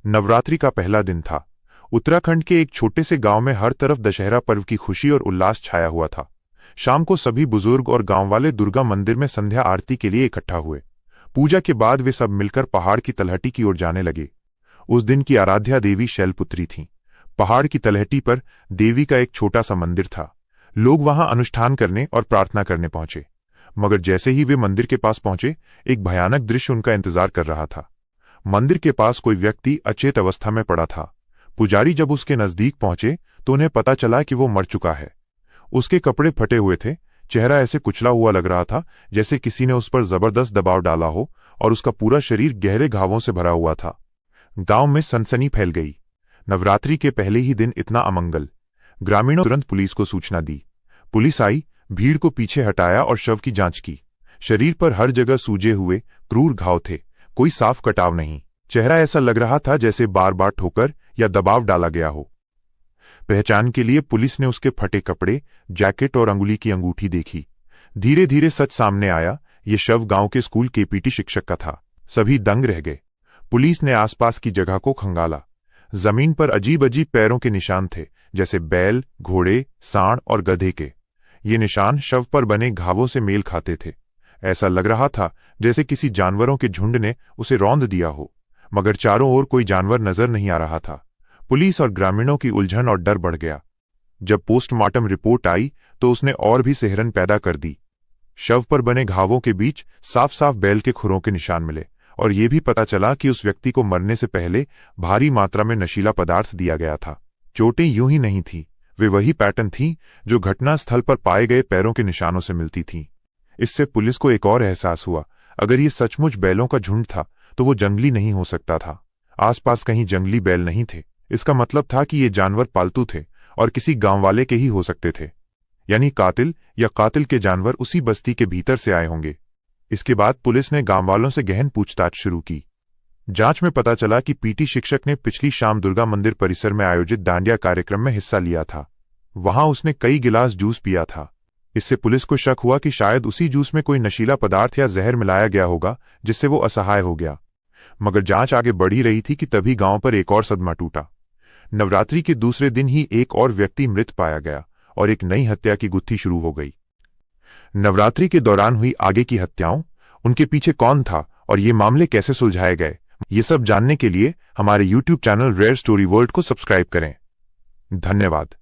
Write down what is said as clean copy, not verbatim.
नवरात्रि का पहला दिन था। उत्तराखंड के एक छोटे से गांव में हर तरफ दशहरा पर्व की खुशी और उल्लास छाया हुआ था। शाम को सभी बुजुर्ग और गांव वाले दुर्गा मंदिर में संध्या आरती के लिए इकट्ठा हुए। पूजा के बाद वे सब मिलकर पहाड़ की तलहटी की ओर जाने लगे। उस दिन की आराध्या देवी शैलपुत्री थीं। पहाड़ की तलहटी पर देवी का एक छोटा सा मंदिर था। लोग वहां अनुष्ठान करने और प्रार्थना करने पहुंचे, मगर जैसे ही वे मंदिर के पास पहुंचे, एक भयानक दृश्य उनका इंतजार कर रहा था। मंदिर के पास कोई व्यक्ति अचेत अवस्था में पड़ा था। पुजारी जब उसके नजदीक पहुंचे तो उन्हें पता चला कि वो मर चुका है। उसके कपड़े फटे हुए थे, चेहरा ऐसे कुचला हुआ लग रहा था जैसे किसी ने उस पर जबरदस्त दबाव डाला हो, और उसका पूरा शरीर गहरे घावों से भरा हुआ था। गांव में सनसनी फैल गई। नवरात्रि के पहले ही दिन इतना अमंगल। ग्रामीणों तुरंत पुलिस को सूचना दी। पुलिस आई, भीड़ को पीछे हटाया और शव की जांच की। शरीर पर हर जगह सूजे हुए क्रूर घाव थे, कोई साफ कटाव नहीं। चेहरा ऐसा लग रहा था जैसे बार बार ठोकर या दबाव डाला गया हो। पहचान के लिए पुलिस ने उसके फटे कपड़े, जैकेट और अंगुली की अंगूठी देखी। धीरे धीरे सच सामने आया, ये शव गांव के स्कूल के पीटी शिक्षक का था। सभी दंग रह गए। पुलिस ने आसपास की जगह को खंगाला। जमीन पर अजीब अजीब पैरों के निशान थे, जैसे बैल, घोड़े, सांड और गधे के। ये निशान शव पर बने घावों से मेल खाते थे। ऐसा लग रहा था जैसे किसी जानवरों के झुंड ने उसे रौंद दिया हो, मगर चारों ओर कोई जानवर नजर नहीं आ रहा था। पुलिस और ग्रामीणों की उलझन और डर बढ़ गया। जब पोस्टमार्टम रिपोर्ट आई तो उसने और भी सिहरन पैदा कर दी। शव पर बने घावों के बीच साफ साफ बैल के खुरों के निशान मिले, और यह भी पता चला कि उस व्यक्ति को मरने से पहले भारी मात्रा में नशीला पदार्थ दिया गया था। चोटें यूं ही नहीं थीं, वे वही पैटर्न थीं जो घटनास्थल पर पाए गए पैरों के निशानों से मिलती थीं। इससे पुलिस को एक और एहसास हुआ, अगर ये सचमुच बैलों का झुंड था तो वो जंगली नहीं हो सकता था। आसपास कहीं जंगली बैल नहीं थे। इसका मतलब था कि ये जानवर पालतू थे और किसी गांव वाले के ही हो सकते थे। यानी कातिल या कातिल के जानवर उसी बस्ती के भीतर से आए होंगे। इसके बाद पुलिस ने गांव वालों से गहन पूछताछ शुरू की। जांच में पता चला कि पीटी शिक्षक ने पिछली शाम दुर्गा मंदिर परिसर में आयोजित डांडिया कार्यक्रम में हिस्सा लिया था। वहां उसने कई गिलास जूस पिया था। इससे पुलिस को शक हुआ कि शायद उसी जूस में कोई नशीला पदार्थ या जहर मिलाया गया होगा, जिससे वो असहाय हो गया। मगर जांच आगे बढ़ ही रही थी कि तभी गांव पर एक और सदमा टूटा। नवरात्रि के दूसरे दिन ही एक और व्यक्ति मृत पाया गया और एक नई हत्या की गुत्थी शुरू हो गई। नवरात्रि के दौरान हुई आगे की हत्याओं, उनके पीछे कौन था और ये मामले कैसे सुलझाए गए, ये सब जानने के लिए हमारे YouTube channel rare story world को सब्सक्राइब करें। धन्यवाद।